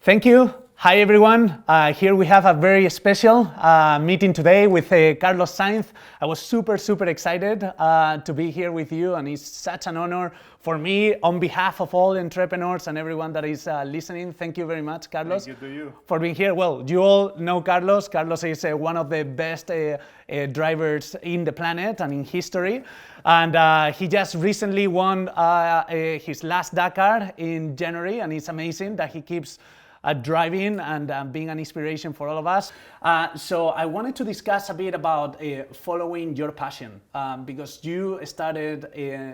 Thank you. Hi, everyone. Here we have a very special meeting today with Carlos Sainz. I was super excited to be here with you, and it's such an honor for me on behalf of all entrepreneurs and everyone that is listening. Thank you very much, Carlos. Thank you to you. For being here. Well, you all know Carlos. Carlos is one of the best drivers in the planet and in history. And he just recently won his last Dakar in January, and it's amazing that he keeps driving and being an inspiration for all of us. So I wanted to discuss a bit about following your passion, because you started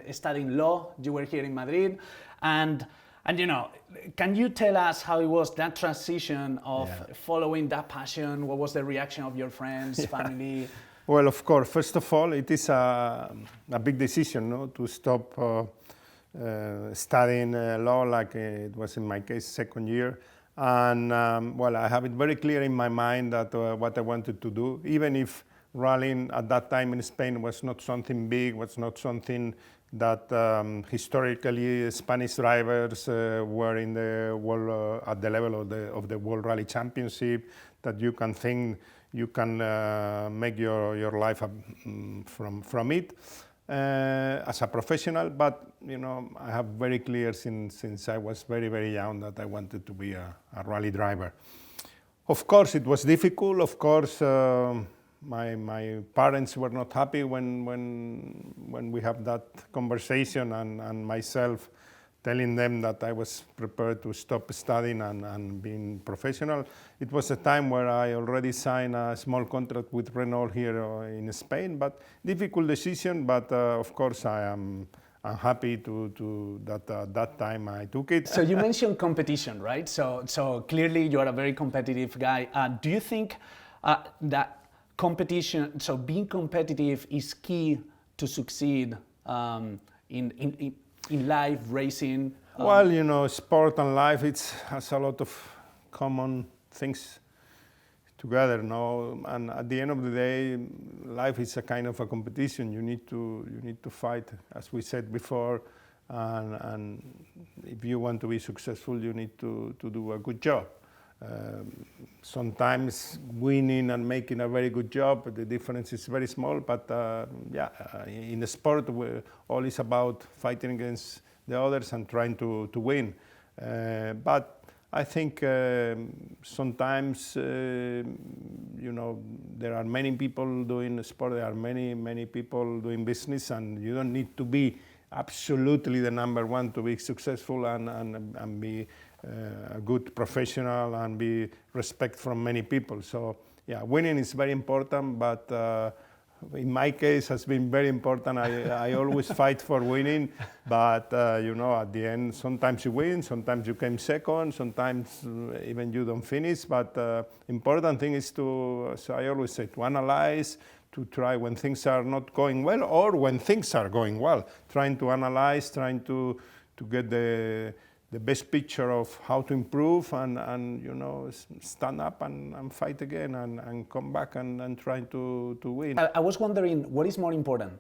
studying law. You were here in Madrid, and you know, can you tell us how it was, that transition of following that passion? What was the reaction of your friends, family? Well, of course, first of all, it is a big decision, no, to stop studying law, like it was in my case, second year. And well, I have it very clear in my mind that what I wanted to do, even if rallying at that time in Spain was not something big, was not something that historically Spanish drivers were in the world at the level of the World Rally Championship, that you can think you can make your life from it. As a professional, but you know, I have very clear since I was very young that I wanted to be a rally driver. Of course, it was difficult. Of course, my parents were not happy when we have that conversation, and myself telling them that I was prepared to stop studying and being professional. It was a time where I already signed a small contract with Renault here in Spain, but difficult decision, but of course I'm happy to that time I took it. So you mentioned competition, right? So clearly you are a very competitive guy. Do you think that competition, so being competitive is key to succeed in life, racing? Well, you know, sport and life, it has a lot of common things together, no? And at the end of the day, life is a kind of a competition. You need to fight, as we said before, and if you want to be successful, you need to do a good job. Sometimes winning and making a very good job, the difference is very small, but in the sport, all is about fighting against the others and trying to win. But I think sometimes, you know, there are many people doing sport, there are many people doing business, and you don't need to be absolutely the number one to be successful and be a good professional and be respect from many people. So yeah, winning is very important, but in my case has been very important. I always fight for winning, but you know, at the end, sometimes you win, sometimes you came second, sometimes even you don't finish, but important thing is to, so I always say, to analyze, to try when things are not going well or when things are going well, trying to analyze, trying to get the best picture of how to improve and you know, stand up and fight again and come back and try to win. I was wondering, what is more important,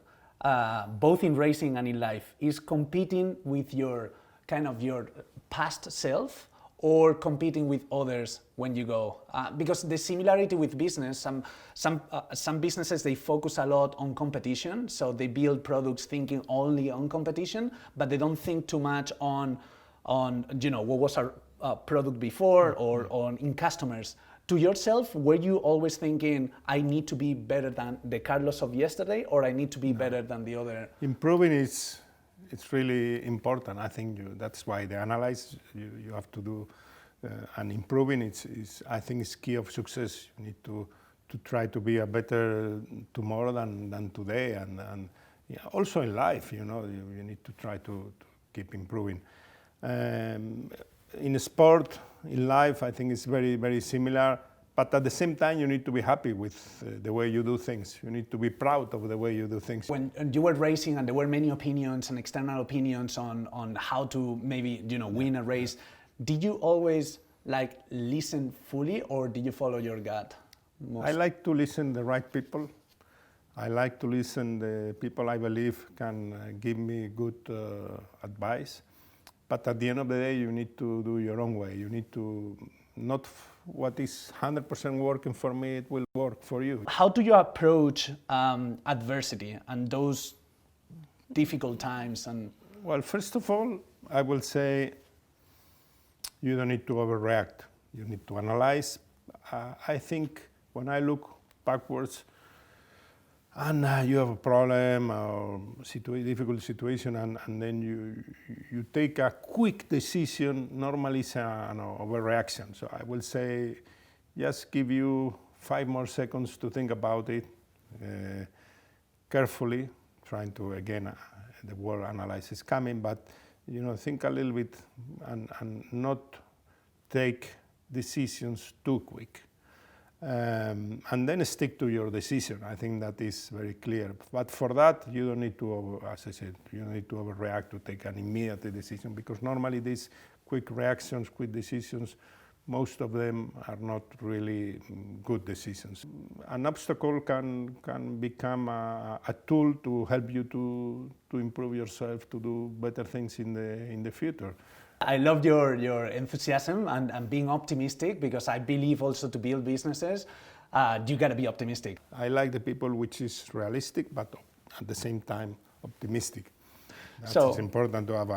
both in racing and in life? Is competing with your past self, or competing with others when you go? Because the similarity with business, some businesses, they focus a lot on competition, so they build products thinking only on competition, but they don't think too much on you know, what was our product before, or on in customers. To yourself, were you always thinking, I need to be better than the Carlos of yesterday, or I need to be better than the other? Improving it's really important. I think that's why the analyze you have to do, and improving is I think is key of success. You need to try to be a better tomorrow than today, and yeah, also in life, you know, you need to try to keep improving. In sport, in life, I think it's very similar, but at the same time, you need to be happy with the way you do things. You need to be proud of the way you do things. When you were racing and there were many opinions and external opinions on how to maybe, you know, win a race, did you always like listen fully, or did you follow your gut most? I like to listen the right people. I like to listen the people I believe can give me good advice. But at the end of the day, you need to do your own way. You need to, not what is 100% working for me, it will work for you. How do you approach adversity and those difficult times? And Well, first of all, I will say you don't need to overreact. You need to analyze. I think when I look backwards and you have a problem or difficult situation and then you take a quick decision, normally it's an overreaction. So I will say just give you 5 more seconds to think about it carefully, trying to, again, the word analyze is coming, but think a little bit and not take decisions too quick. And then stick to your decision. I think that is very clear. But for that, you don't need to, as I said, you don't need to overreact to take an immediate decision, because normally these quick reactions, quick decisions, most of them are not really good decisions. An obstacle can become a tool to help you to improve yourself, to do better things in the future. I loved your enthusiasm and being optimistic, because I believe also to build businesses, you got to be optimistic. I like the people which is realistic, but at the same time optimistic. It's important to have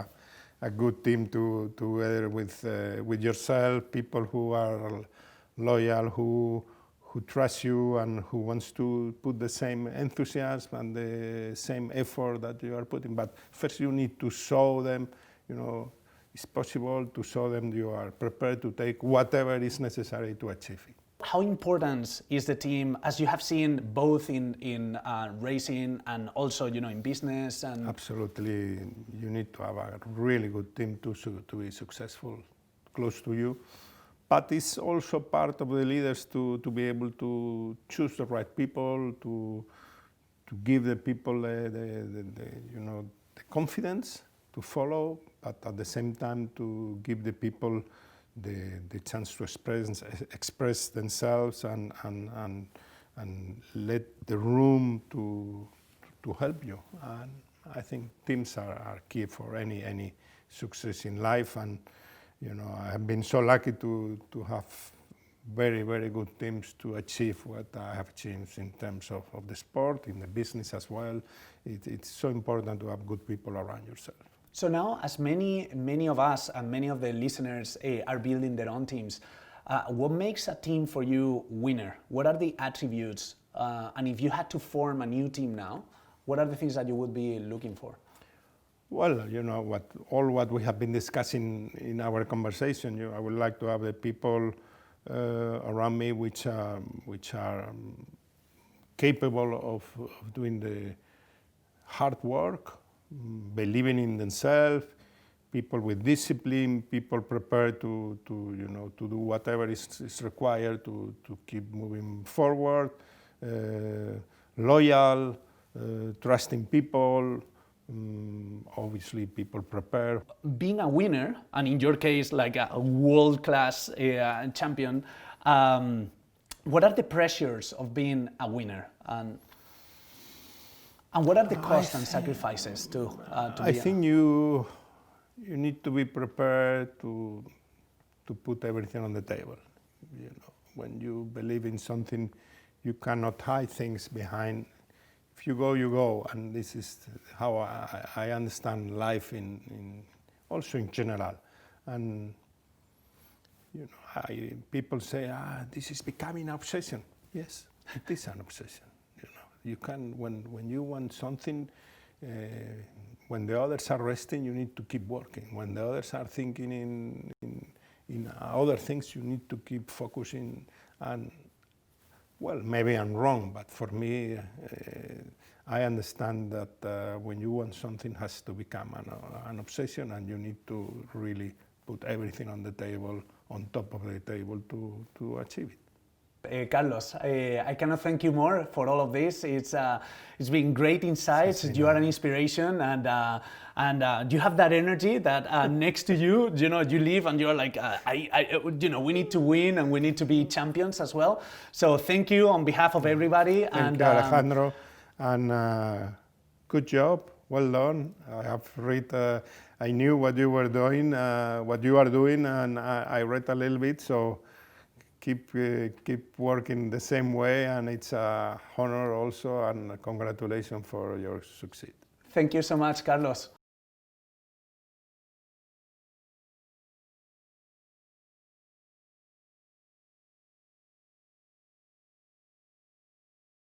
a good team together with yourself, people who are loyal, who trust you and who wants to put the same enthusiasm and the same effort that you are putting. But first you need to show them, it's possible to show them you are prepared to take whatever is necessary to achieve it. How important is the team, as you have seen both in racing and also in business? And absolutely, you need to have a really good team to be successful, close to you. But it's also part of the leaders to be able to choose the right people, to give the people the confidence to follow, but at the same time to give the people the chance to express themselves and let the room to help you. And I think teams are key for any success in life. And I have been so lucky to have very, very good teams to achieve what I have achieved in terms of the sport, in the business as well. It's so important to have good people around yourself. So now, as many of us and many of the listeners are building their own teams, what makes a team for you winner? What are the attributes? And if you had to form a new team now, what are the things that you would be looking for? Well, what we have been discussing in our conversation, I would like to have the people around me which are capable of doing the hard work, believing in themselves, people with discipline, people prepared to do whatever is required to keep moving forward, loyal, trusting people, obviously people prepared. Being a winner, and in your case like a world-class champion, what are the pressures of being a winner? And what are the costs and sacrifices to I think you need to be prepared to put everything on the table. When you believe in something, you cannot hide things behind. If you go, you go. And this is how I understand life also in general. And people say, this is becoming an obsession. Yes, it is an obsession. You can, when you want something, when the others are resting, you need to keep working. When the others are thinking in other things, you need to keep focusing. And well, maybe I'm wrong, but for me, I understand that when you want something, it has to become an obsession, and you need to really put everything on the table, on top of the table, to achieve it. Carlos, I cannot thank you more for all of this. It's been great insights. You are an inspiration, and you have that energy that next to you, you live and you're like, we need to win and we need to be champions as well. So thank you on behalf of everybody. Thank you, Alejandro, and good job. Well done. I have read I knew what you were doing, what you are doing, and I read a little bit. So keep working the same way, and it's a honor also, and congratulations for your success. Thank you so much, Carlos.